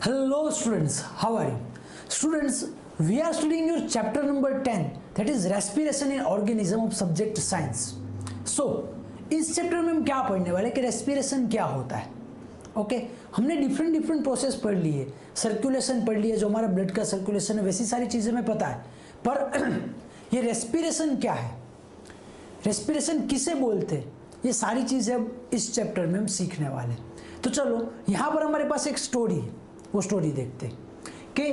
Hello students, how are you? Students, we are studying your chapter number 10, that is respiration in organism of subject science. So, इस chapter में हम क्या पढ़ने वाले कि respiration क्या होता है. ओके हमने डिफरेंट प्रोसेस पढ़ ली है, सर्कुलेशन पढ़ लिया, जो हमारा ब्लड का सर्कुलेशन है, वैसी सारी चीज़ें हमें पता है. पर ये रेस्पिरेशन क्या है, रेस्पिरेशन किसे बोलते हैं, ये सारी चीज़ें अब इस चैप्टर में हम सीखने वाले हैं. तो चलो यहाँ पर हमारे पास एक स्टोरी है, वो स्टोरी देखते हैं कि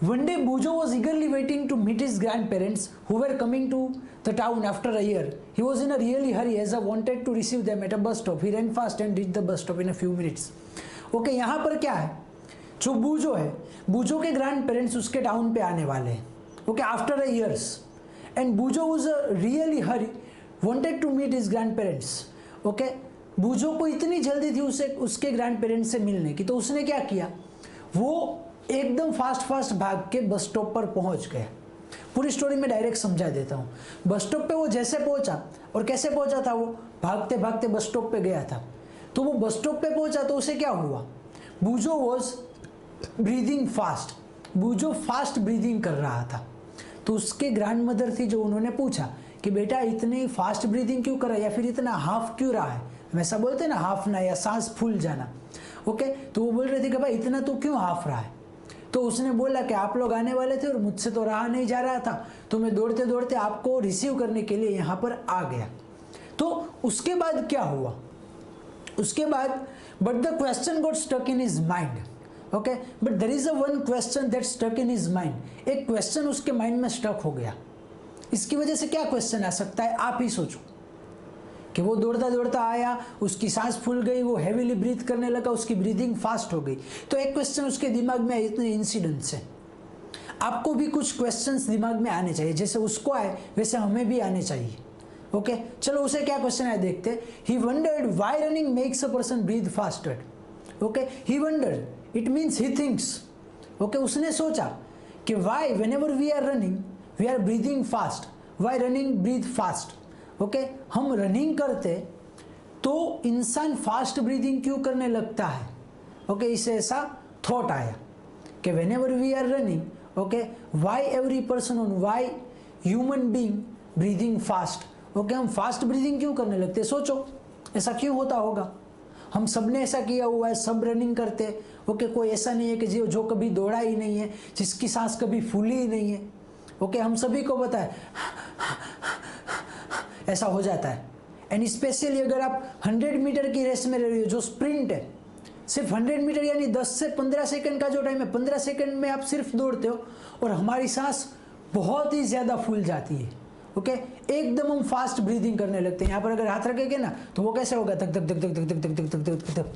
one day Bujo was eagerly waiting to meet his grandparents who were coming to the town after a year. He was in a really hurry as I wanted to receive them at a bus stop. He ran fast and reached the bus stop in a few minutes. Okay यहाँ पर क्या है, जो बूजो है, बूजो के grand parents उसके town पे आने वाले हैं. Okay after a years and Boojho was really hurry wanted to meet his grand parents. Okay Boojho को इतनी जल्दी थी उसे उसके ग्रैंड पेरेंट्स से मिलने की, तो उसने क्या किया, वो एकदम फास्ट भाग के बस स्टॉप पर पहुंच गया. पूरी स्टोरी में डायरेक्ट समझा देता हूँ. बस स्टॉप पे वो जैसे पहुंचा, और कैसे पहुंचा था, वो भागते भागते बस स्टॉप पे गया था. तो वो बस स्टॉप पे पहुंचा तो उसे क्या हुआ, Boojho was breathing fast, Boojho fast breathing कर रहा था. तो उसके ग्रैंड मदर थी, जो उन्होंने पूछा कि बेटा इतनी फास्ट ब्रीदिंग क्यों कर रहा है, या फिर इतना हाफ क्यों रहा है, वैसा बोलते हैं ना हाफ ना, या सांस फूल जाना. ओके तो वो बोल रहे थे कि भाई इतना तो क्यों हाफ रहा है. तो उसने बोला कि आप लोग आने वाले थे और मुझसे तो रहा नहीं जा रहा था, तो मैं दौड़ते दौड़ते आपको रिसीव करने के लिए यहाँ पर आ गया. तो उसके बाद क्या हुआ, उसके बाद but the question got stuck in his mind. Okay but there is a one question that stuck in his mind. एक क्वेश्चन उसके माइंड में स्टक हो गया. इसकी वजह से क्या क्वेश्चन आ सकता है, आप ही सोचो. कि वो दौड़ता दौड़ता आया, उसकी सांस फूल गई, वो हैवीली ब्रीथ करने लगा, उसकी ब्रीदिंग फास्ट हो गई. तो एक क्वेश्चन उसके दिमाग में इतने इंसिडेंट्स हैं. आपको भी कुछ क्वेश्चंस दिमाग में आने चाहिए, जैसे उसको आए वैसे हमें भी आने चाहिए. ओके चलो उसे क्या क्वेश्चन है देखते. He wondered why running makes a person breathe faster. Okay he wondered it means he thinks. Okay उसने सोचा कि why whenever we are running we are breathing fast, why running breathe fast. Okay हम running करते तो इंसान fast breathing क्यों करने लगता है. ओके इसे ऐसा थॉट आया कि whenever we are running, okay why every person on why human being breathing fast. Okay हम फास्ट ब्रीदिंग क्यों करने लगते, सोचो ऐसा क्यों होता होगा. हम सब ने ऐसा किया हुआ है, सब रनिंग करते. ओके कोई ऐसा नहीं है कि जो कभी दौड़ा ही नहीं है, जिसकी सांस कभी फूली ही नहीं है. ओके हम सभी को पता है ऐसा हो जाता है. एंड स्पेशली अगर आप 100 मीटर की रेस में रह रही हो, जो स्प्रिंट है, सिर्फ 100 मीटर यानी 10 से 15 सेकंड का जो टाइम है, 15 सेकंड में आप सिर्फ दौड़ते हो और हमारी सांस बहुत ही ज़्यादा फूल जाती है. ओके एकदम हम फास्ट ब्रीदिंग करने लगते हैं. यहाँ पर अगर हाथ रखेंगे ना तो वो कैसे होगा, धक धक धक धक धक धक धक धक धक धक.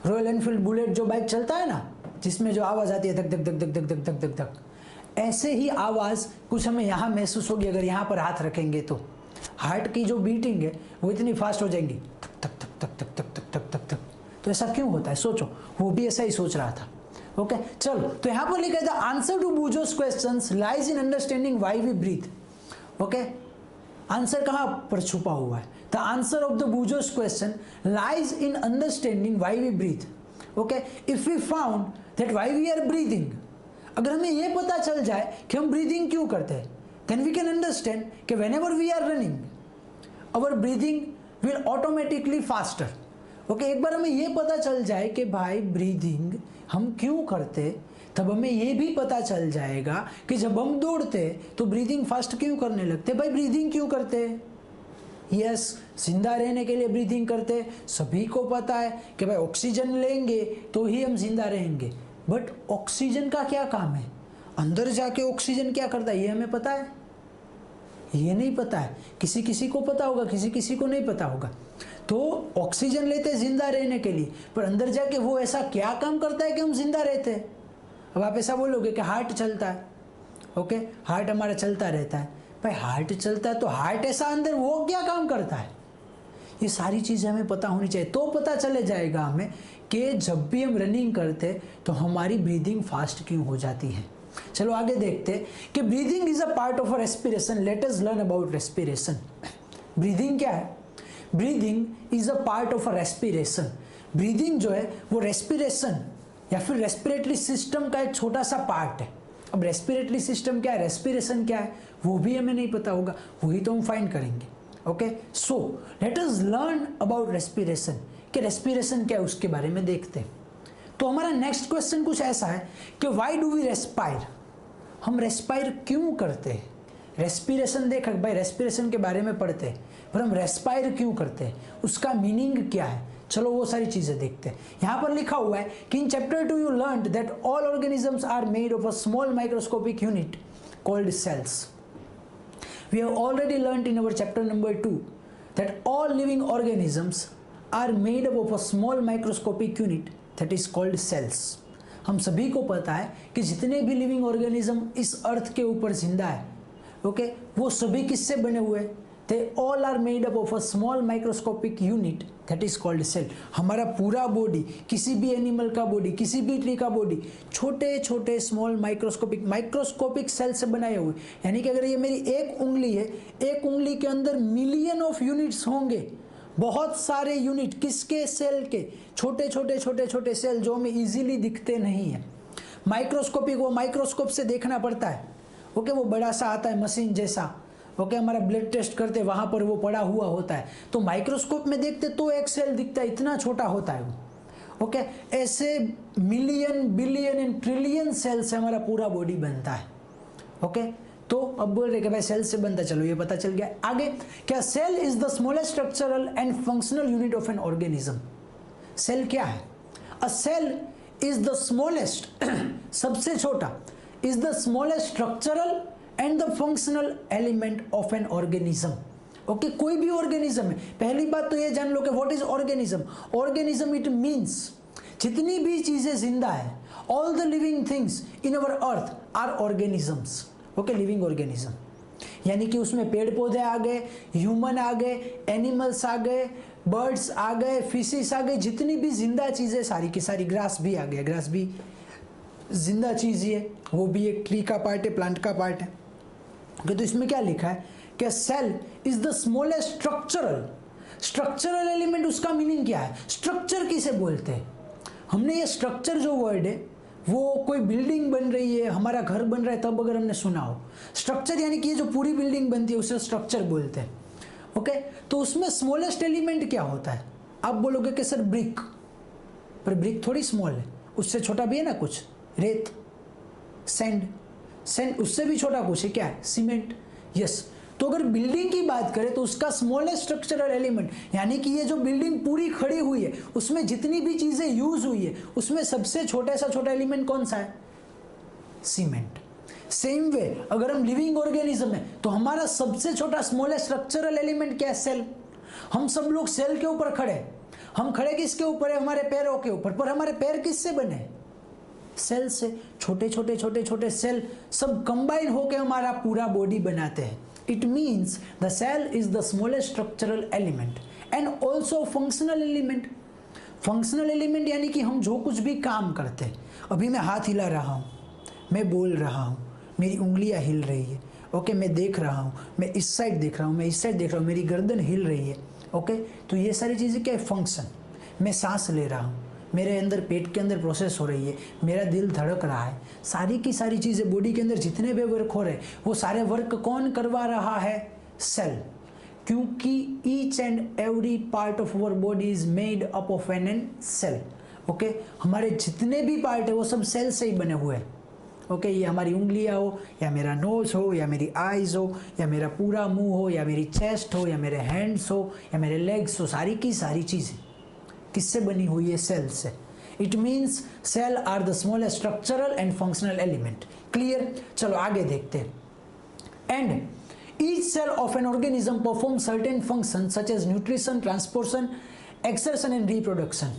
रॉयल एनफील्ड बुलेट जो बाइक चलता है ना, जिसमें जो आवाज़ आती है धक धक धक धक धक धक धक धक धक, ऐसे ही आवाज़ कुछ हमें यहाँ महसूस होगी अगर यहाँ पर हाथ रखेंगे. तो हार्ट की जो बीटिंग है वो इतनी फास्ट हो जाएंगी, तक तक तक तक तक तक तक तक तक. तो ऐसा क्यों होता है, सोचो. वो भी ऐसा ही सोच रहा था. ओके चलो तो यहाँ पर लिखा था answer to Boojho's questions lies in understanding why we breathe. Okay answer कहाँ पर छुपा हुआ है, the answer of the Boojho's question lies in understanding why we breathe. Okay if we found that why we are breathing, अगर हमें ये पता चल जाए कि हम ब्रीदिंग क्यों करते हैं, then we can understand कि whenever we are running our breathing will automatically faster. Okay एक बार हमें ये पता चल जाए कि भाई ब्रीदिंग हम क्यों करते, तब हमें ये भी पता चल जाएगा कि जब हम दौड़ते तो ब्रीदिंग फास्ट क्यों करने लगते. भाई ब्रीदिंग क्यों करते, यस जिंदा रहने के लिए ब्रीदिंग करते. सभी को पता है कि भाई ऑक्सीजन लेंगे तो ही हम जिंदा रहेंगे. बट ऑक्सीजन का क्या काम है, अंदर जाके ऑक्सीजन क्या करता है, ये हमें पता है, ये नहीं पता है. किसी किसी को पता होगा, किसी किसी को नहीं पता होगा. तो ऑक्सीजन लेते जिंदा रहने के लिए, पर अंदर जाके वो ऐसा क्या काम करता है कि हम जिंदा रहते हैं. अब आप ऐसा बोलोगे कि हार्ट चलता है. ओके हार्ट हमारा चलता रहता है. भाई हार्ट चलता है तो हार्ट ऐसा अंदर वो क्या काम करता है, ये सारी चीज़ें हमें पता होनी चाहिए. तो पता चले जाएगा हमें कि जब भी हम रनिंग करते तो हमारी ब्रीदिंग फास्ट क्यों हो जाती है. चलो आगे देखते हैं कि breathing is a part of a respiration. Let us learn about respiration. Breathing क्या है, breathing is a part of a respiration. Breathing जो है वो रेस्पिरेशन या फिर रेस्पिरेटरी सिस्टम का एक छोटा सा पार्ट है। अब रेस्पिरेटरी सिस्टम क्या है, रेस्पिरेशन क्या है, वो भी हमें नहीं पता होगा, वही तो हम फाइंड करेंगे। Okay, so let us learn about respiration, कि रेस्पिरेशन क्या है उसके बारे में देखते हैं। तो हमारा नेक्स्ट क्वेश्चन कुछ ऐसा है कि व्हाई डू वी रेस्पायर, हम रेस्पायर क्यों करते हैं। रेस्पिरेशन देखा भाई, रेस्पिरेशन के बारे में पढ़ते हैं, पर हम रेस्पायर क्यों करते हैं, उसका मीनिंग क्या है, चलो वो सारी चीजें देखते हैं। यहां पर लिखा हुआ है कि in chapter 2 you learned that all organisms are made of a small microscopic unit called cells. We have already learned in our chapter number 2 that all living organisms are made up of a small microscopic unit that is called cells. हम सभी को पता है कि जितने भी living organism इस अर्थ के ऊपर जिंदा है, ओके, वो सभी किससे बने हुए, they all are made up of a small microscopic unit that is called cell. हमारा पूरा बॉडी, किसी भी एनिमल का बॉडी, किसी भी ट्री का बॉडी छोटे छोटे स्मॉल माइक्रोस्कोपिक सेल से बनाए हुए। यानी कि अगर ये मेरी एक उंगली है, एक उंगली के अंदर मिलियन ऑफ यूनिट्स होंगे, बहुत सारे यूनिट, किसके, सेल के, छोटे छोटे छोटे छोटे सेल जो हमें इजीली दिखते नहीं है। माइक्रोस्कोपिक, वो माइक्रोस्कोप से देखना पड़ता है, ओके, वो बड़ा सा आता है मशीन जैसा, ओके, हमारा ब्लड टेस्ट करते वहां पर वो पड़ा हुआ होता है, तो माइक्रोस्कोप में देखते तो एक सेल दिखता है, इतना छोटा होता है वो, ओके। ऐसे million, billion and trillion cell से हमारा पूरा बॉडी बनता है, ओके। तो अब बोल रहे कि भाई सेल से बनता, चलो ये पता चल गया। आगे क्या, cell is the smallest structural and functional unit of an organism. Cell क्या है, a cell is the smallest सबसे छोटा, is the smallest structural and the functional element of an organism. Okay, कोई भी ऑर्गेनिज्म है, पहली बात तो ये जान लो कि what is organism. Organism it means जितनी भी चीजें जिंदा है, all the living things in our earth are organisms. Okay, living organism यानी कि उसमें पेड़ पौधे आ गए, ह्यूमन आ गए, एनिमल्स आ गए, बर्ड्स आ गए, फिशेस आ गए, जितनी भी जिंदा चीजें सारी की सारी, ग्रास भी आ गया, ग्रास भी जिंदा चीज ही है, वो भी एक ट्री का पार्ट है, प्लांट का पार्ट है। ओके, तो इसमें क्या लिखा है कि cell is the smallest structural element. उसका मीनिंग क्या है, स्ट्रक्चर किसे बोलते हैं। हमने ये स्ट्रक्चर जो वर्ड है, वो कोई बिल्डिंग बन रही है, हमारा घर बन रहा है, तब अगर हमने सुना हो स्ट्रक्चर, यानी कि ये जो पूरी बिल्डिंग बनती है उसे स्ट्रक्चर बोलते हैं। ओके, तो उसमें स्मॉलेस्ट एलिमेंट क्या होता है। आप बोलोगे कि सर ब्रिक, पर ब्रिक थोड़ी स्मॉल है, उससे छोटा भी है ना कुछ, रेत, सैंड उससे भी छोटा कुछ है, क्या है, सीमेंट। यस, तो अगर बिल्डिंग की बात करें तो उसका स्मॉलेस्ट स्ट्रक्चरल एलिमेंट, यानी कि ये जो बिल्डिंग पूरी खड़ी हुई है उसमें जितनी भी चीजें यूज हुई है, उसमें सबसे छोटा सा छोटा एलिमेंट कौन सा है, सीमेंट। सेम वे अगर हम लिविंग ऑर्गेनिज्म है तो हमारा सबसे छोटा स्मॉलेस्ट स्ट्रक्चरल एलिमेंट क्या है, सेल। हम सब लोग सेल के ऊपर खड़े, हम खड़े किसके ऊपर है, हमारे पैरों के ऊपर, पर हमारे पैर किससे बने, सेल से। छोटे छोटे छोटे छोटे सेल सब कंबाइन होकर हमारा पूरा बॉडी बनाते हैं। It means the cell is the smallest structural element and also functional element. Functional element यानी कि हम जो कुछ भी काम करते हैं, अभी मैं हाथ हिला रहा हूँ, मैं बोल रहा हूँ, मेरी उंगलियां हिल रही है, ओके, मैं देख रहा हूँ, मैं इस साइड देख रहा हूँ, मैं इस साइड देख रहा हूँ, मेरी गर्दन हिल रही है, ओके, तो ये सारी चीज़ें क्या है, फंक्शन। मैं सांस ले रहा हूँ, मेरे अंदर पेट के अंदर प्रोसेस हो रही है, मेरा दिल धड़क रहा है, सारी की सारी चीज़ें बॉडी के अंदर जितने भी वर्क हो रहे हैं वो सारे वर्क कौन करवा रहा है, सेल। क्योंकि each and every part of our body is made up of an cell. Okay, हमारे जितने भी पार्ट है वो सब सेल से ही बने हुए हैं। ओके, ये हमारी उंगलियां हो, या मेरा नोज हो, या मेरी आईज हो, या मेरा पूरा मुंह हो, या मेरी चेस्ट हो, या मेरे हैंड्स हो, या मेरे लेग्स हो, सारी की सारी चीज़ें किससे बनी हुई है, सेल से। It means cell are the smallest structural and functional element. Clear, चलो आगे देखते हैं। And each cell of an organism perform certain function such as nutrition, transportation, excretion and reproduction.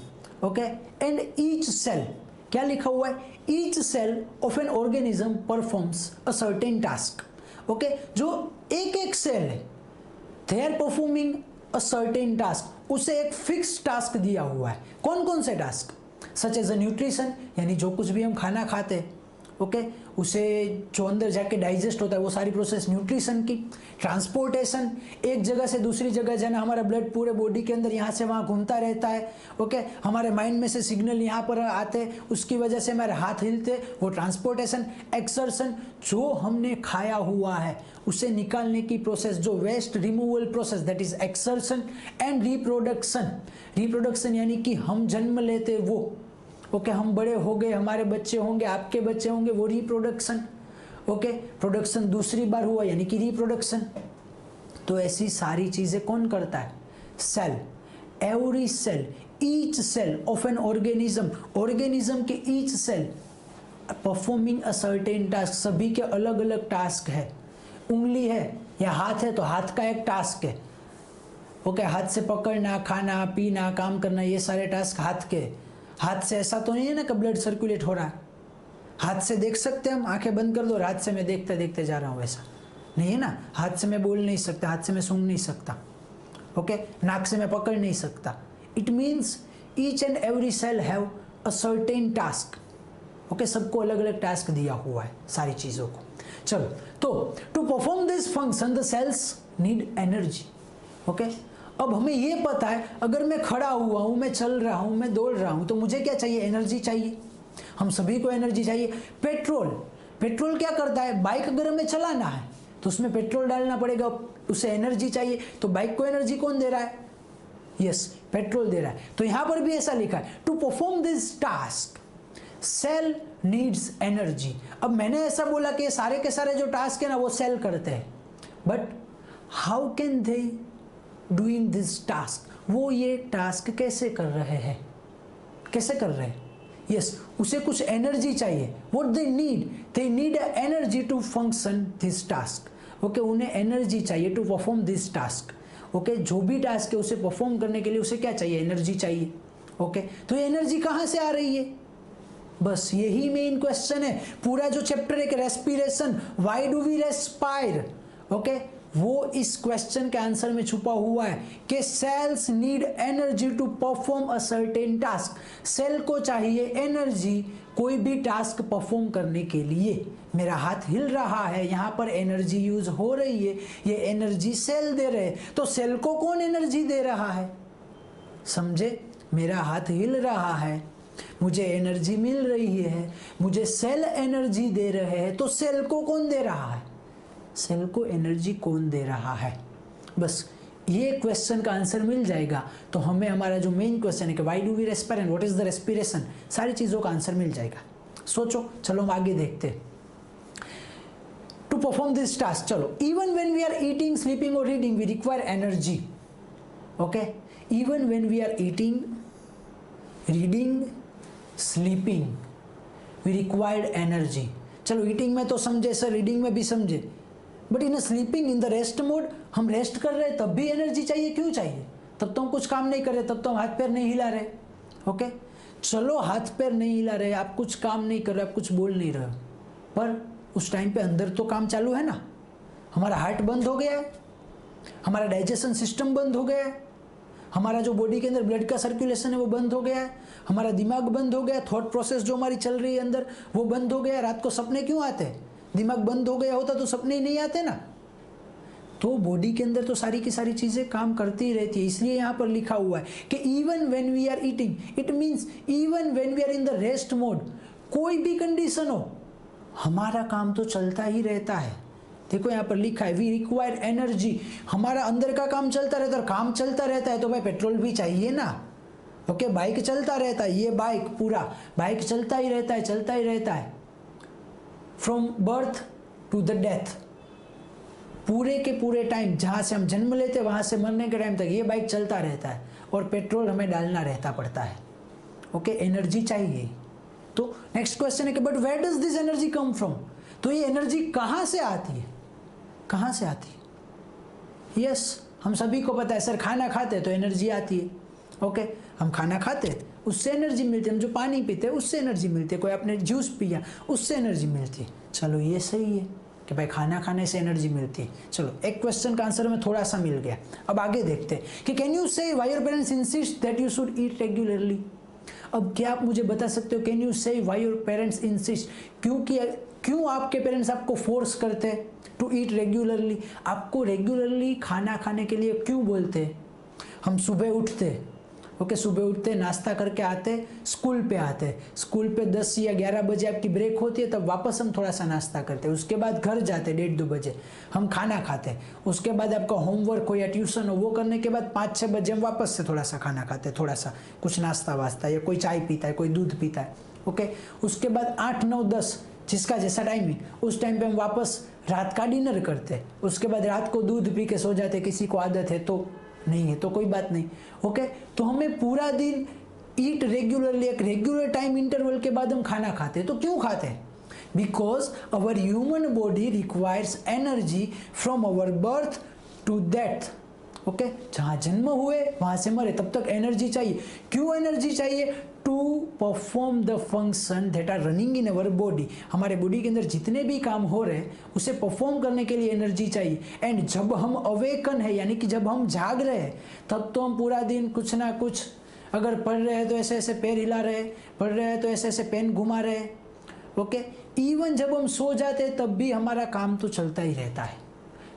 Okay, and each cell, क्या लिखा हुआ है, each cell of an organism performs a certain task. Okay, जो एक एक सेल है, they are performing a certain task, उसे एक फिक्स टास्क दिया हुआ है। कौन कौन से task, such as a nutrition, यानी जो कुछ भी हम खाना खाते हैं, ओके, उसे जो अंदर जाके डाइजेस्ट होता है वो सारी प्रोसेस न्यूट्रिशन की। ट्रांसपोर्टेशन, एक जगह से दूसरी जगह जाना, हमारा ब्लड पूरे बॉडी के अंदर यहाँ से वहाँ घूमता रहता है। ओके, हमारे माइंड में से सिग्नल यहाँ पर आते, उसकी वजह से हमारे हाथ हिलते, वो ट्रांसपोर्टेशन। एक्सर्शन, जो हमने खाया हुआ है उसे निकालने की प्रोसेस, जो waste removal process, that is excretion. And reproduction, reproduction यानी कि हम जन्म लेते वो, ओके, हम बड़े हो गए, हमारे बच्चे होंगे, आपके बच्चे होंगे, वो रिप्रोडक्शन। ओके, प्रोडक्शन दूसरी बार हुआ यानी कि रिप्रोडक्शन। तो ऐसी सारी चीजें कौन करता है? Cell. Every cell, each cell of an organism, organism के each cell performing a certain task, सभी के अलग अलग टास्क है। उंगली है या हाथ है तो हाथ का एक टास्क है। ओके, हाथ से पकड़ना, खाना, पीना, काम करना, ये सारे टास्क हाथ के। हाथ से ऐसा तो नहीं है ना कि ब्लड सर्कुलेट हो रहा है। हाथ से देख सकते हैं हम, आंखें बंद कर दो और हाथ से मैं देखते देखते जा रहा हूँ, वैसा नहीं है ना। हाथ से मैं बोल नहीं सकता, हाथ से मैं सूंघ नहीं सकता। ओके, नाक से मैं पकड़ नहीं सकता। It means each and every cell have a certain task. Okay, सबको अलग अलग टास्क दिया हुआ है सारी चीज़ों को। चलो, तो to perform this function the cells need energy. Okay, अब हमें ये पता है अगर मैं खड़ा हुआ हूं, मैं चल रहा हूं, मैं दौड़ रहा हूं, तो मुझे क्या चाहिए? एनर्जी चाहिए। हम सभी को एनर्जी चाहिए। पेट्रोल, पेट्रोल क्या करता है? बाइक अगर हमें चलाना है तो उसमें पेट्रोल डालना पड़ेगा, उसे एनर्जी चाहिए। तो बाइक को एनर्जी कौन दे रहा है? यस, पेट्रोल दे रहा है। तो यहां पर भी ऐसा लिखा है, to perform this task cell needs energy. अब मैंने ऐसा बोला कि सारे के सारे जो टास्क है ना वो सेल करते हैं, but how can they doing this task, वो ये टास्क कैसे कर रहे हैं? कैसे कर रहे हैं? यस, उसे कुछ एनर्जी चाहिए। What they need energy to function this task. Okay, उन्हें एनर्जी चाहिए to perform this task. Okay, जो भी टास्क है उसे परफॉर्म करने के लिए उसे क्या चाहिए? एनर्जी चाहिए। ओके, तो ये एनर्जी कहाँ से आ रही है? बस यही मेन क्वेश्चन है। पूरा जो चैप्टर है कि respiration, why do we respire, okay, वो इस क्वेश्चन के आंसर में छुपा हुआ है कि cells need energy to perform a certain task. Cell को चाहिए एनर्जी कोई भी टास्क परफॉर्म करने के लिए। मेरा हाथ हिल रहा है, यहाँ पर एनर्जी यूज हो रही है, ये एनर्जी सेल दे रहे हैं। तो सेल को कौन एनर्जी दे रहा है? समझे, मेरा हाथ हिल रहा है, मुझे एनर्जी मिल रही है, मुझे सेल एनर्जी दे रहे हैं, तो सेल को कौन दे रहा है? सेल को एनर्जी कौन दे रहा है? बस ये क्वेश्चन का आंसर मिल जाएगा तो हमें हमारा जो मेन क्वेश्चन है कि why do we respire and what is the respiration, सारी चीजों का आंसर मिल जाएगा। सोचो, चलो हम आगे देखते हैं। टू परफॉर्म दिस टास्क, चलो, even when we are eating, sleeping और reading we require energy. Okay, even when we are eating, reading, sleeping we required energy. चलो, ईटिंग में तो समझे सर, रीडिंग में भी समझे, but in sleeping, in the rest mode, हम rest कर रहे हैं तब भी एनर्जी चाहिए। क्यों चाहिए? तब तो हम कुछ काम नहीं कर रहे, तब तो हम हाथ पैर नहीं हिला रहे। ओके, चलो हाथ पैर नहीं हिला रहे, आप कुछ काम नहीं कर रहे, आप कुछ बोल नहीं रहे, पर उस टाइम पे अंदर तो काम चालू है ना। हमारा हार्ट बंद हो गया है, हमारा डाइजेशन सिस्टम बंद हो गया है, हमारा जो बॉडी के अंदर ब्लड का सर्कुलेशन है वो बंद हो गया है, हमारा दिमाग बंद हो गया, थॉट प्रोसेस जो हमारी चल रही है अंदर वो बंद हो गया। रात को सपने क्यों आते हैं? दिमाग बंद हो गया होता तो सपने ही नहीं आते ना। तो बॉडी के अंदर तो सारी की सारी चीजें काम करती ही रहती है। इसलिए यहाँ पर लिखा हुआ है कि even when we are eating, it means even when we are in the rest mode, कोई भी कंडीशन हो हमारा काम तो चलता ही रहता है। देखो यहाँ पर लिखा है वी रिक्वायर एनर्जी, हमारा अंदर का काम चलता रहता है और काम चलता रहता है तो भाई पेट्रोल भी चाहिए ना। ओके, बाइक चलता रहता है, ये बाइक पूरा बाइक चलता ही रहता है, चलता ही रहता है, from birth to the death, पूरे के पूरे टाइम, जहाँ से हम जन्म लेते वहाँ से मरने के टाइम तक ये बाइक चलता रहता है और पेट्रोल हमें डालना रहता पड़ता है। ओके, एनर्जी चाहिए। तो नेक्स्ट क्वेश्चन है कि but where does this energy come from, तो ये एनर्जी कहाँ से आती है? कहाँ से आती है? यस, हम सभी को पता है सर, खाना खाते तो एनर्जी आती है। ओके, हम खाना खाते उससे एनर्जी मिलती है, हम जो पानी पीते हैं उससे एनर्जी मिलती है, कोई आपने जूस पिया उससे एनर्जी मिलती है। चलो ये सही है कि भाई खाना खाने से एनर्जी मिलती है। चलो, एक क्वेश्चन का आंसर में थोड़ा सा मिल गया। अब आगे देखते हैं कि कैन यू से why your parents insist that you should eat regularly. अब क्या आप मुझे बता सकते हो, कैन यू से व्हाई योर पेरेंट्स इंसिस्ट, क्यों आपके पेरेंट्स आपको फोर्स करते हैं टू ईट रेगुलरली, आपको रेगुलरली खाना खाने के लिए क्यों बोलते हैं? हम सुबह उठते, ओके, सुबह उठते, नाश्ता करके आते, स्कूल पे आते, स्कूल पे 10 या 11 बजे आपकी ब्रेक होती है, तब वापस हम थोड़ा सा नाश्ता करते, उसके बाद घर जाते 1:30-2 बजे हम खाना खाते, उसके बाद आपका होमवर्क हो या ट्यूशन हो वो करने के बाद 5-6 बजे हम वापस से थोड़ा सा खाना खाते, थोड़ा सा कुछ नाश्ता वास्ता, या कोई चाय पीता है, कोई दूध पीता है, ओके। उसके बाद 8-9-10 जिसका जैसा टाइम है उस टाइम पे हम वापस रात का डिनर करते, उसके बाद रात को दूध पी के सो जाते, किसी को आदत है तो, नहीं है तो कोई बात नहीं, ओके। तो हमें पूरा दिन ईट रेगुलरली, एक रेगुलर टाइम इंटरवल के बाद हम खाना खाते हैं, तो क्यों खाते हैं? Because our human body requires energy from our birth to death, okay. जहाँ जन्म हुए वहाँ से मरे तब तक एनर्जी चाहिए। क्यों एनर्जी चाहिए? To perform the function that are running in our body, हमारे बॉडी के अंदर जितने भी काम हो रहे हैं उसे परफॉर्म करने के लिए एनर्जी चाहिए। एंड जब हम अवेकन है, यानी कि जब हम जाग रहे हैं, तब तो हम पूरा दिन कुछ ना कुछ, अगर पढ़ रहे हैं तो ऐसे ऐसे पैर हिला रहे हैं, पढ़ रहे हैं तो ऐसे ऐसे पेन घुमा रहे हैं, ओके। इवन जब हम सो जाते हैं तब भी हमारा काम तो चलता ही रहता है,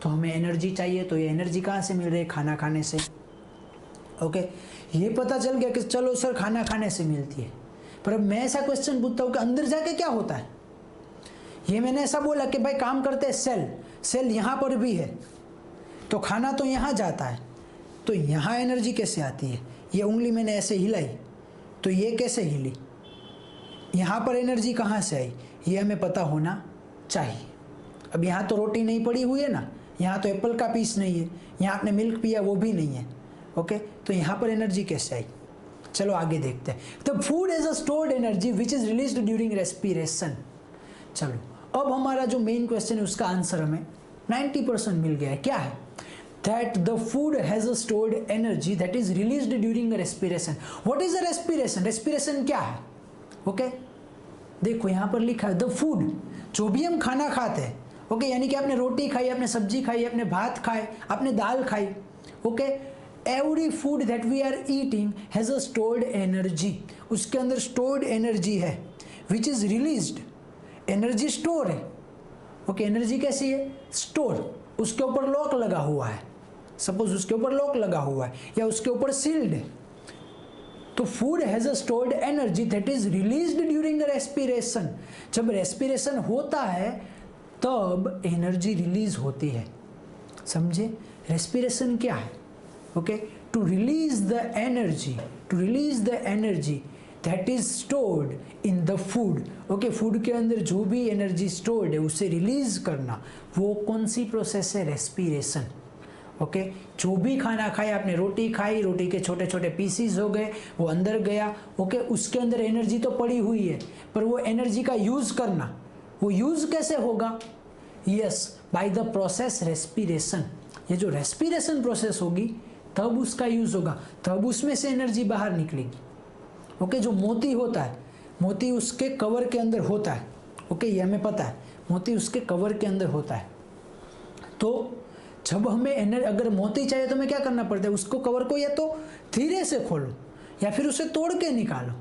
तो हमें एनर्जी चाहिए। तो ये एनर्जी कहाँ से मिल रही है? खाना खाने से, ओके। ये पता चल गया कि चलो सर खाना खाने से मिलती है, पर अब मैं ऐसा क्वेश्चन पूछता हूँ कि अंदर जाके क्या होता है? ये मैंने ऐसा बोला कि भाई काम करते हैं सेल यहाँ पर भी है, तो खाना तो यहाँ जाता है, तो यहाँ एनर्जी कैसे आती है? ये उंगली मैंने ऐसे हिलाई तो ये कैसे हिली, यहाँ पर एनर्जी कहाँ से आई, ये हमें पता होना चाहिए। अब यहाँ तो रोटी नहीं पड़ी हुई है ना, यहाँ तो एप्पल का पीस नहीं है, यहाँ आपने मिल्क पिया वो भी नहीं है, ओके। तो यहाँ पर एनर्जी कैसे आई? चलो आगे देखते हैं। The food is a stored energy which is released during respiration. चलो अब हमारा जो मेन क्वेश्चन है उसका आंसर हमें 90% मिल गया है। क्या है? That the food has a stored energy that is released during respiration. What is the respiration? Respiration क्या है? ओके, देखो यहाँ पर लिखा है द फूड, जो भी हम खाना खाते हैं, ओके, यानी कि आपने रोटी खाई, आपने सब्जी खाई, आपने भात खाए, आपने दाल खाई, okay. Every food that we are eating has a stored energy, उसके अंदर स्टोर्ड एनर्जी है which is released, energy store है, ओके। एनर्जी कैसी है? स्टोर। उसके ऊपर लॉक लगा हुआ है, सपोज उसके ऊपर लॉक लगा हुआ है या उसके ऊपर सील्ड है, तो food has a stored energy that is released during respiration. जब रेस्पिरेशन होता है तब एनर्जी रिलीज होती है, समझे? रेस्पिरेशन क्या है? Okay, to release the energy, to release the energy that is stored in the food, okay. Food के अंदर जो भी एनर्जी स्टोर्ड है उसे रिलीज करना, वो कौन सी प्रोसेस है? Respiration, okay. जो भी खाना खाया, आपने रोटी खाई, रोटी के छोटे छोटे पीसीज हो गए, वो अंदर गया, ओके। उसके अंदर एनर्जी तो पड़ी हुई है, पर वो एनर्जी का यूज करना, वो यूज कैसे होगा? Yes, bye the process respiration. ये जो रेस्पिरेशन प्रोसेस होगी तब उसका यूज होगा, तब उसमें से एनर्जी बाहर निकलेगी, ओके। जो मोती होता है, मोती उसके कवर के अंदर होता है, ओके, ये हमें पता है, मोती उसके कवर के अंदर होता है। तो जब हमें अगर मोती चाहिए तो हमें क्या करना पड़ता है? उसको कवर को या तो धीरे से खोलो या फिर उसे तोड़ के निकालो।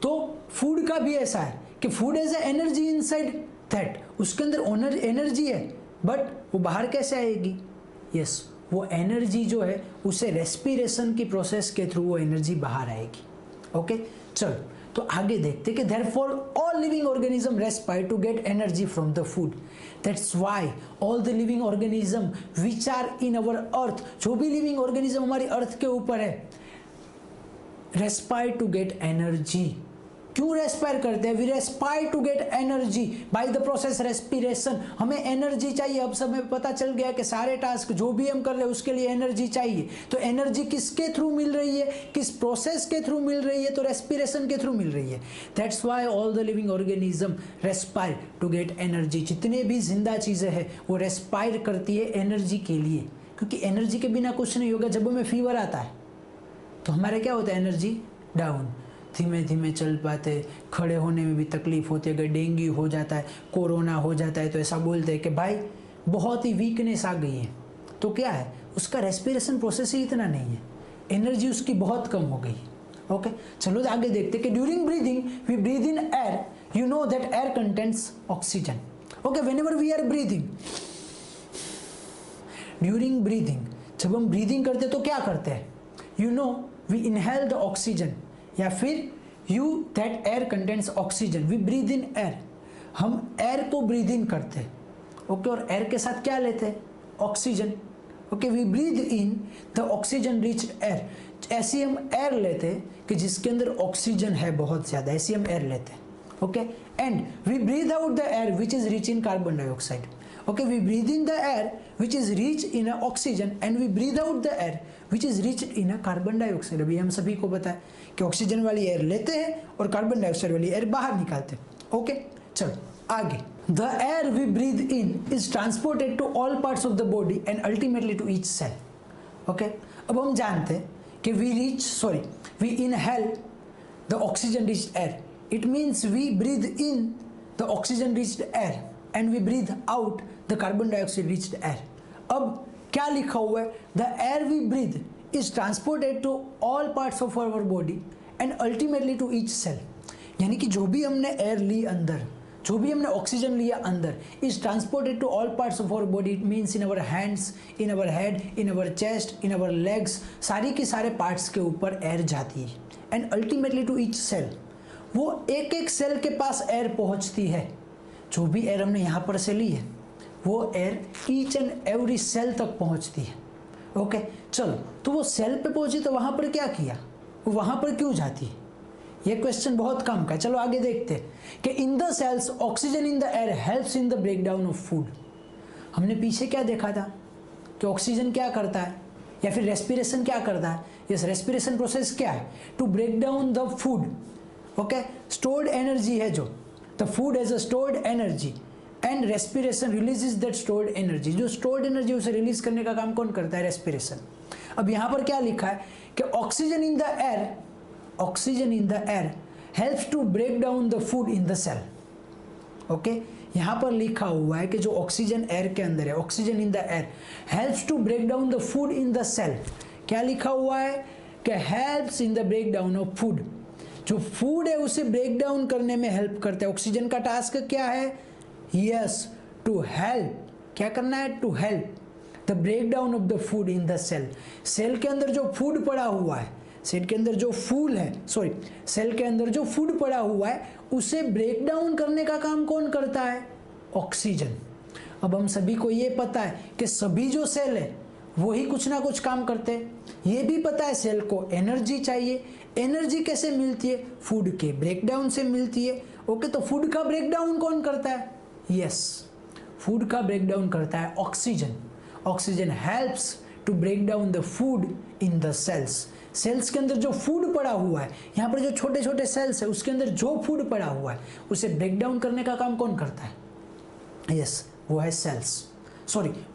तो फूड का भी ऐसा है कि food as a energy inside that, उसके अंदर एनर्जी है, बट वो बाहर कैसे आएगी? यस, वो एनर्जी जो है उसे रेस्पिरेशन की प्रोसेस के थ्रू वो एनर्जी बाहर आएगी, ओके। चलो तो आगे देखते कि therefore all living organism respire to get energy from the food. That's why all the living organism which are in our earth, जो भी living organism हमारी अर्थ के ऊपर है, respire to get energy. क्यों रेस्पायर करते हैं? We respire to get energy by the process respiration. हमें एनर्जी चाहिए। अब सब में पता चल गया कि सारे टास्क जो भी हम कर रहे हैं उसके लिए एनर्जी चाहिए। तो एनर्जी किसके थ्रू मिल रही है? किस प्रोसेस के थ्रू मिल रही है? तो रेस्पिरेशन के थ्रू मिल रही है। That's why all the living organism respire to get energy. जितने भी जिंदा चीज़ें हैं वो रेस्पायर करती है एनर्जी के लिए, क्योंकि एनर्जी के बिना कुछ नहीं होगा। जब हमें फीवर आता है तो हमारे क्या होता है? एनर्जी डाउन, धीमे धीमे चल पाते, खड़े होने में भी तकलीफ होती है। अगर डेंगू हो जाता है, कोरोना हो जाता है, तो ऐसा बोलते हैं कि भाई बहुत ही वीकनेस आ गई है। तो क्या है? उसका रेस्पिरेशन प्रोसेस ही इतना नहीं है, एनर्जी उसकी बहुत कम हो गई, ओके चलो आगे देखते कि during breathing we breathe in air, you know that air contents oxygen. Okay whenever we are breathing, during breathing जब हम ब्रीदिंग करते तो क्या करते हैं, you know we inhale the oxygen, या फिर you that air contents oxygen, we breathe in air, हम एयर को ब्रीद इन करते हैं। ओके और एयर के साथ क्या लेते हैं, oxygen. Okay we breathe in the oxygen riched air, ऐसी हम एयर लेते हैं कि जिसके अंदर ऑक्सीजन है बहुत ज़्यादा, ऐसी हम एयर लेते हैं। Okay and we breathe out the air which is rich in carbon dioxide. Okay we breathe in the air which is rich in oxygen and we breathe out the air which is rich in carbon dioxide. अभी हम सभी को पता है कि oxygen वाली air लेते हैं और कार्बन डाइऑक्साइड वाली एयर बाहर निकालते हैं। ओके चलो आगे, the air we breathe in is transported to all parts of the body and ultimately to each cell. Okay अब हम जानते हैं कि we inhale the oxygen riched air, it means we breathe in the oxygen riched air and we breathe out the carbon dioxide riched air. अब क्या लिखा हुआ है, the air we breathe is transported to all parts of our body and ultimately to each cell, यानी कि जो भी हमने एयर ली अंदर, जो भी हमने ऑक्सीजन लिया अंदर, is transported to all parts of our body, it means in our hands, in our head, in our chest, in our legs, सारी की सारे पार्ट्स के ऊपर एयर जाती है and ultimately to each cell, वो एक एक सेल के पास एयर पहुंचती है। जो भी एयर हमने यहाँ पर से ली है वो air each and every cell तक पहुंचती है। ओके चलो तो वो सेल पे पहुंची तो वहाँ पर क्या किया, वो वहाँ पर क्यों जाती है, ये क्वेश्चन बहुत काम का है। चलो आगे देखते हैं कि in the cells oxygen in the air helps in the break down of food. हमने पीछे क्या देखा था कि ऑक्सीजन क्या करता है या फिर रेस्पिरेशन क्या करता है। यस रेस्पिरेशन प्रोसेस क्या है, to break down the food. Okay stored energy है जो, the food has a stored energy and respiration releases that stored energy. जो स्टोर्ड एनर्जी उसे रिलीज करने का काम कौन करता है, रेस्पिरेशन। अब यहाँ पर क्या लिखा है कि oxygen in the air, oxygen in the air helps to break down the food in the cell. Okay यहाँ पर लिखा हुआ है कि जो ऑक्सीजन एयर के अंदर है, oxygen in the air helps to break down the food in the cell. क्या लिखा हुआ है कि helps in the break down of food, जो फूड है उसे ब्रेक डाउन करने में हेल्प करता है। ऑक्सीजन का टास्क क्या है, यस टू हेल्प, क्या करना है, to help the break down of the food in the cell. Cell के अंदर जो फूड पड़ा हुआ है, सेल के अंदर जो फूल है, सेल के अंदर जो फूड पड़ा हुआ है उसे ब्रेक डाउन करने का काम कौन करता है, ऑक्सीजन। अब हम सभी को ये पता है कि सभी जो सेल है वो ही कुछ ना कुछ काम करते हैं। ये भी पता है सेल को एनर्जी चाहिए, एनर्जी कैसे मिलती है, फूड के ब्रेक डाउन से मिलती है। ओके तो फूड का ब्रेक डाउन कौन करता है, यस फूड का ब्रेक डाउन करता है oxygen. Oxygen helps to break down the food in the cells. Cells के अंदर जो फूड पड़ा हुआ है, यहाँ पर जो छोटे छोटे सेल्स है उसके अंदर जो फूड पड़ा हुआ है उसे ब्रेक डाउन करने का काम कौन करता है, यस वो है सेल्स,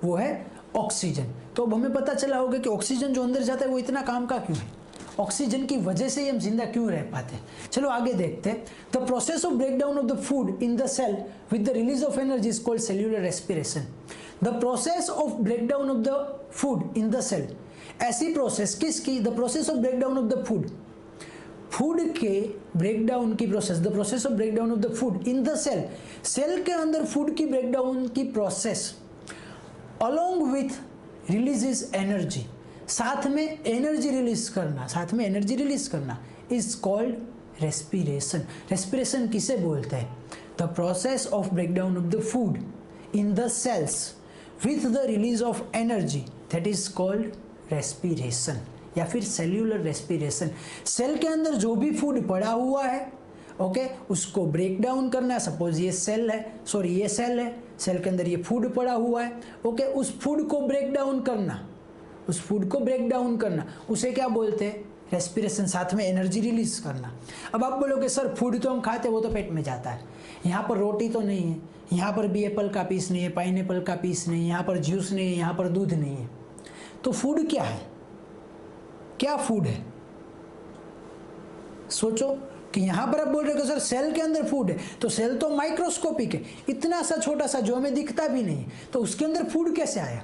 वो है ऑक्सीजन। तो अब हमें पता चला होगा कि ऑक्सीजन जो अंदर जाता है वो इतना काम का क्यों है, ऑक्सीजन की वजह से ही हम जिंदा क्यों रह पाते हैं। चलो आगे देखते हैं, the process of break down of the food in the cell with the release of energy is called cellular respiration. The process of break down of the food in the cell, ऐसी process किसकी, the process of break down of the food, food के break down की process, the process of break down of the food in the cell, cell के अंदर food की break down की process along with releases energy, साथ में energy release करना, साथ में एनर्जी रिलीज करना इज कॉल्ड रेस्पिरेशन। रेस्पिरेशन किसे बोलते हैं, the process of break down of the food in the cells with the release of energy, that is called respiration या फिर सेल्यूलर रेस्पिरेशन। सेल के अंदर जो भी फूड पड़ा हुआ है ओके उसको ब्रेक डाउन करना। सपोज ये सेल है, ये सेल है, सेल के अंदर ये फूड पड़ा हुआ है ओके उस फूड को ब्रेक डाउन करना, उस फूड को ब्रेक डाउन करना उसे क्या बोलते हैं, रेस्पिरेशन, साथ में एनर्जी रिलीज करना। अब आप बोलोगे सर फूड तो हम खाते वो तो पेट में जाता है, यहाँ पर रोटी तो नहीं है, यहाँ पर भी एप्पल का पीस नहीं है, पाइनएप्पल का पीस नहीं है, यहाँ पर जूस नहीं है, यहाँ पर दूध नहीं है, तो फूड क्या है, क्या फूड है, सोचो कि यहाँ पर आप बोल रहे हो सर सेल के अंदर फूड है, तो सेल तो माइक्रोस्कोपिक है, इतना सा छोटा सा जो हमें दिखता भी नहीं, तो उसके अंदर फूड कैसे आया।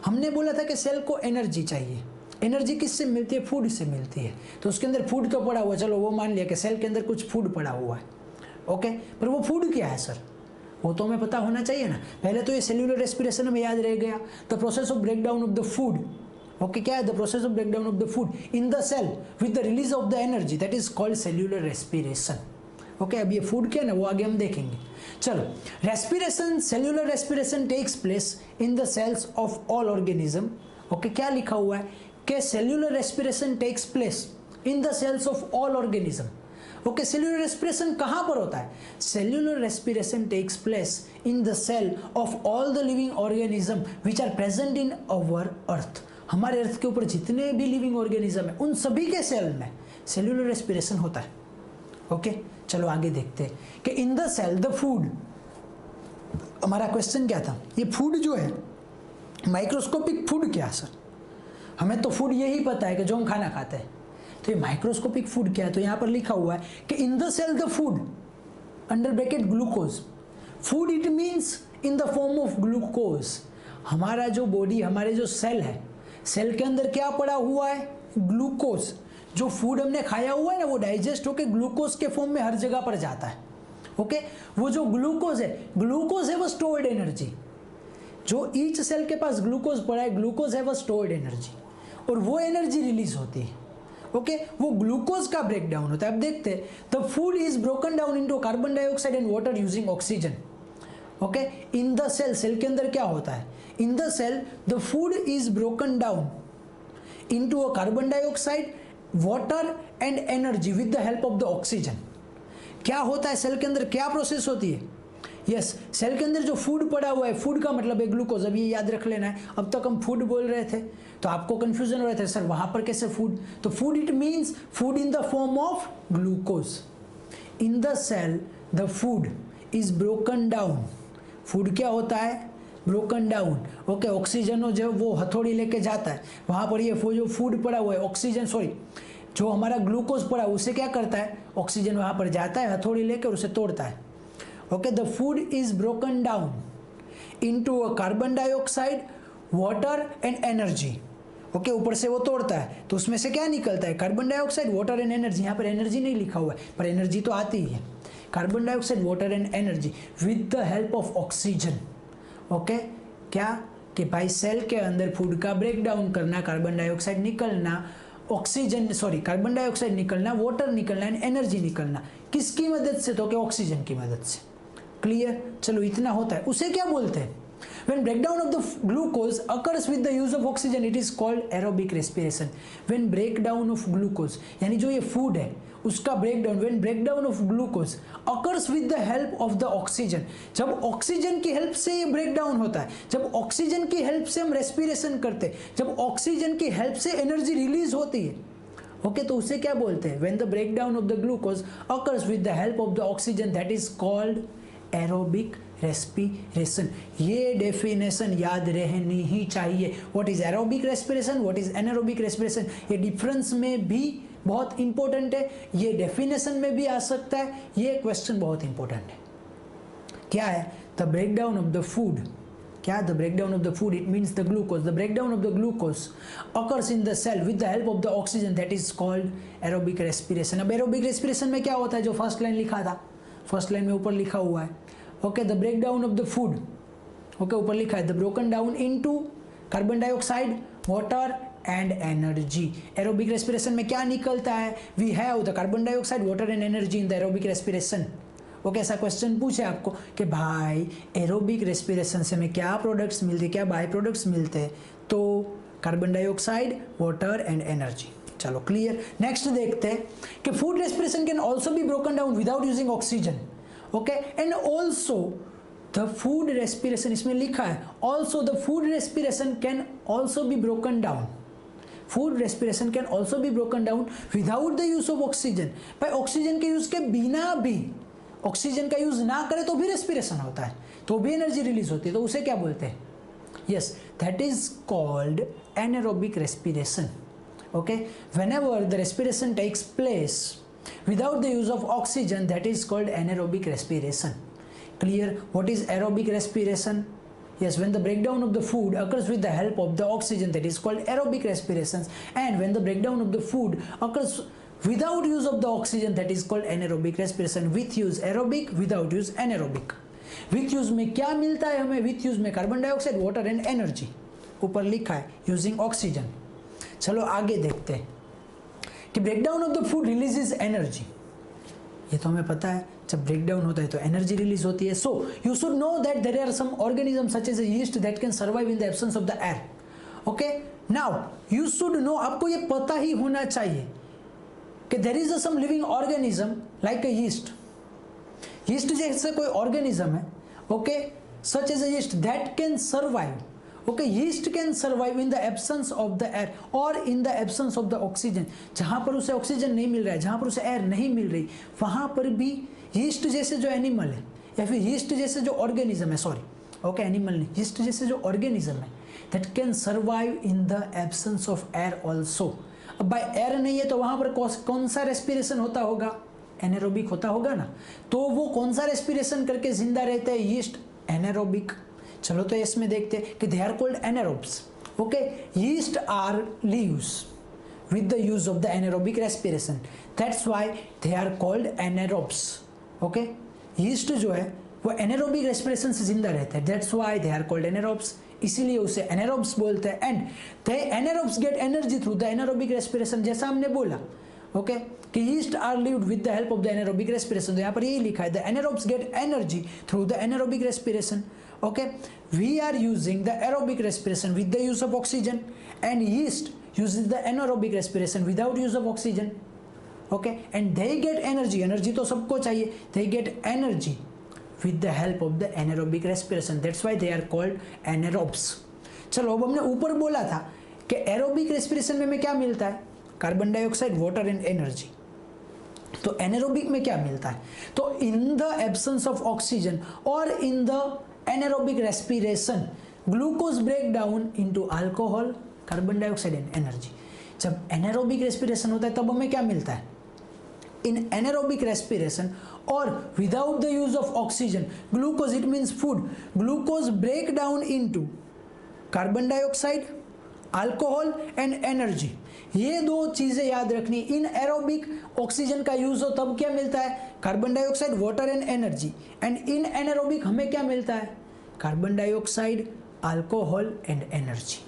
हमने बोला था कि सेल को एनर्जी चाहिए, एनर्जी किससे मिलती है? फूड से मिलती है। तो उसके अंदर फूड तो पड़ा हुआ, चलो वो मान लिया कि सेल के अंदर कुछ फूड पड़ा हुआ है, ओके, पर वो फूड क्या है सर? वो तो हमें पता होना चाहिए ना। पहले तो ये सेल्यूलर रेस्पिरेशन में याद रह गया, the process of break down of the food, okay, क्या है? The process of break down of the food in the cell with the release of the energy, that is called cellular respiration, okay. अब ये food क्या है ना, वो आगे हम देखेंगे। चलो, respiration, cellular respiration takes place in the cells of all organism, okay. क्या लिखा हुआ है कि cellular respiration takes place in the cells of all organism, okay. Cellular respiration कहां पर होता है? Cellular respiration takes place in the cell of all the living organism which are present in our earth. हमारे earth के ऊपर जितने भी living organism है उन सभी के सेल में सेल्यूलर रेस्पिरेशन होता है, ओके। चलो आगे देखते हैं कि in the cell the food, हमारा क्वेश्चन क्या था? ये फूड जो है माइक्रोस्कोपिक फूड क्या है सर? हमें तो फूड यही पता है कि जो हम खाना खाते हैं, तो ये माइक्रोस्कोपिक फूड क्या है? तो यहाँ पर लिखा हुआ है कि in the cell the food under bracket glucose, food it means in the form of glucose. हमारा जो बॉडी, हमारे जो सेल है, सेल के अंदर क्या पड़ा हुआ है? ग्लूकोज। जो फूड हमने खाया हुआ है ना, वो डाइजेस्ट होकर ग्लूकोज के फॉर्म में हर जगह पर जाता है, ओके। वो जो ग्लूकोज है वो स्टोर्ड एनर्जी। जो ईच सेल के पास ग्लूकोज पड़ा है, ग्लूकोज है वो स्टोर्ड एनर्जी, और वो एनर्जी रिलीज होती है, ओके। वो ग्लूकोज का ब्रेक डाउन होता है। अब देखते हैं, the food is broken down into carbon dioxide and water using oxygen, okay. In the cell, cell के अंदर क्या होता है? In the cell the food is broken down into a carbon dioxide, water and energy with the help of the oxygen. क्या होता है cell के अंदर? क्या प्रोसेस होती है? यस, सेल के अंदर जो फूड पड़ा हुआ है, फूड का मतलब है ग्लूकोज। अब ये याद रख लेना है। अब तक हम फूड बोल रहे थे तो आपको कंफ्यूजन हो रहा था, सर वहां पर कैसे फूड? तो food it means food in the form of glucose. In the cell the food is broken down. Food क्या होता है? Broken down, okay. ऑक्सीजन जो वो हथौड़ी लेके जाता है वहां पर, ये जो फूड पड़ा हुआ है, ऑक्सीजन, सॉरी, जो हमारा ग्लूकोज पड़ा उसे क्या करता है? ऑक्सीजन वहां पर जाता है हथौड़ी लेकर, उसे तोड़ता है, okay. The food is broken down into a carbon dioxide, water and energy, okay. ऊपर से वो तोड़ता है तो उसमें से क्या निकलता है? Carbon dioxide, water and energy. यहाँ पर एनर्जी नहीं लिखा हुआ है, पर एनर्जी तो आती ही है। Carbon dioxide, water and energy with the help of oxygen, okay. क्या कि भाई सेल के अंदर फूड का ब्रेक डाउन करना, कार्बन डाइऑक्साइड निकलना, ऑक्सीजन, सॉरी, कार्बन डाइऑक्साइड निकलना, वाटर निकलना एंड एनर्जी निकलना, किसकी मदद से? तो कि ऑक्सीजन की मदद से। क्लियर? चलो इतना होता है। उसे क्या बोलते हैं? When breakdown of the glucose occurs with the use of oxygen, it is called aerobic respiration. When breakdown of glucose, यानी जो ये फूड है उसका breakdown, when breakdown of glucose occurs with the help of the oxygen, जब oxygen की help से ये breakdown होता है, जब ऑक्सीजन की हेल्प से हम रेस्पिरेशन करते हैं, जब ऑक्सीजन की हेल्प से एनर्जी रिलीज होती है, ओके, तो उसे क्या बोलते हैं? When the breakdown of the glucose occurs with the help of the oxygen, that is called aerobic respiration. ये डेफिनेशन याद रहनी ही चाहिए। What is aerobic respiration, what is anaerobic respiration, ये डिफरेंस में भी बहुत इंपॉर्टेंट है, ये डेफिनेशन में भी आ सकता है, ये क्वेश्चन बहुत इंपॉर्टेंट है। क्या है? The breakdown of the food, क्या? The breakdown of the food it means the glucose, the breakdown of the glucose occurs in the cell with the help of the oxygen, that is called aerobic respiration। अब aerobic respiration में क्या होता है? जो first line लिखा था, first line में ऊपर लिखा हुआ है, okay, the breakdown of the food, okay, ऊपर लिखा है the broken down into carbon dioxide, water and energy. Aerobic respiration में क्या निकलता है? We have the carbon dioxide, water and energy in the aerobic respiration, okay. ऐसा question पूछे आपको कि भाई एरोबिक रेस्पिरेशन से हमें क्या प्रोडक्ट्स मिलते, क्या बाय प्रोडक्ट्स मिलते हैं? तो carbon dioxide, water and energy. चलो क्लियर। नेक्स्ट देखते हैं कि food respiration can also be broken down without using oxygen, okay, and also the food respiration, इसमें लिखा है also the food respiration can also be broken down, food respiration can also be broken down without the use of oxygen. भाई oxygen के use के बिना भी, oxygen का use ना करे तो भी रेस्पिरेशन होता है, तो भी एनर्जी रिलीज होती है, तो उसे क्या बोलते हैं? Yes, that is called anaerobic respiration, okay. Whenever the respiration takes place without the use of oxygen, that is called anaerobic respiration. Clear? What is aerobic respiration? Yes, when the breakdown of the food occurs with the help of the oxygen, that is called aerobic respirations, and when the breakdown of the food occurs without use of the oxygen, that is called anaerobic respiration. With use aerobic, without use anaerobic. With use में क्या मिलता है हमें? With use में carbon dioxide, water and energy, ऊपर लिखा है using oxygen. चलो आगे देखते हैं कि breakdown of the food releases energy. ये तो हमें पता है, जब ब्रेकडाउन होता है तो एनर्जी रिलीज होती है। So you should know that there are some organism such as yeast that can survive in the absence of the air. Okay, now you should know, आपको ये पता ही होना चाहिए कि there is some living organism like a yeast. Yeast जैसे कोई organism है, okay, such as a yeast that can survive. Okay, yeast can survive in the absence of the air और in the absence of the oxygen. जहां पर उसे oxygen नहीं मिल रहा है, जहां पर उसे एयर नहीं मिल रही, वहां पर भी यीस्ट जैसे जो एनिमल है या फिर यीस्ट जैसे जो ऑर्गेनिज्म है, सॉरी, ओके, एनिमल नहीं, यीस्ट जैसे जो ऑर्गेनिज्म है, that can survive in the absence of air also. अब बाय एयर नहीं है तो वहां पर कौन सा रेस्पिरेशन होता होगा? एनारोबिक होता होगा ना। तो वो कौन सा रेस्पिरेशन करके जिंदा रहते हैं? Yeast, anaerobic. चलो तो इसमें देखते हैं कि they are called anaerobes. Okay, yeast are lives with the use of the anaerobic respiration, that's why they are called anaerobes. Okay, yeast जो है वो anaerobic respiration से जिंदा रहता है, that's why they are called anaerobes, इसीलिए उसे anaerobes बोलते हैं। and they anaerobes get energy through the anaerobic respiration, जैसा हमने बोला, okay, कि yeast are lived with the help of the anaerobic respiration। तो यहाँ पर यही लिखा है, the anaerobes get energy through the anaerobic respiration। okay, we are using the aerobic respiration with the use of oxygen, and yeast uses the anaerobic respiration without use of oxygen। okay, and they get energy तो सबको चाहिए, they get energy with the help of the anaerobic respiration, that's why they are called anaerobes। चलो अब हमने ऊपर बोला था कि एरोबिक रेस्पिरेशन में क्या मिलता है? Carbon dioxide, water and energy. तो एनारोबिक में क्या मिलता है? तो in the absence of oxygen और in the anaerobic respiration, glucose break down into alcohol, carbon dioxide and energy. जब एनारोबिक रेस्पिरेशन होता है तब हमें क्या मिलता है? इन एनारोबिक रेस्पिरेशन और without the use of oxygen, glucose, it means food, glucose break down into carbon dioxide, alcohol and energy. ये दो चीजें याद रखनी। इन एरोबिक ऑक्सीजन का यूज हो तब क्या मिलता है? Carbon dioxide, water and energy. And in anaerobic हमें क्या मिलता है? Carbon dioxide, alcohol and energy.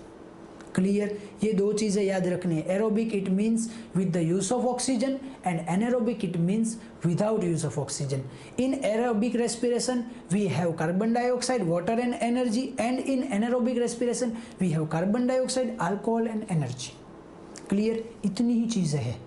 Clear? ये दो चीजें याद रखनी है। Aerobic it means with the use of oxygen and anaerobic it means without use of oxygen. In aerobic respiration we have carbon dioxide, water and energy, and in anaerobic respiration we have carbon dioxide, alcohol and energy. Clear? इतनी ही चीजें हैं।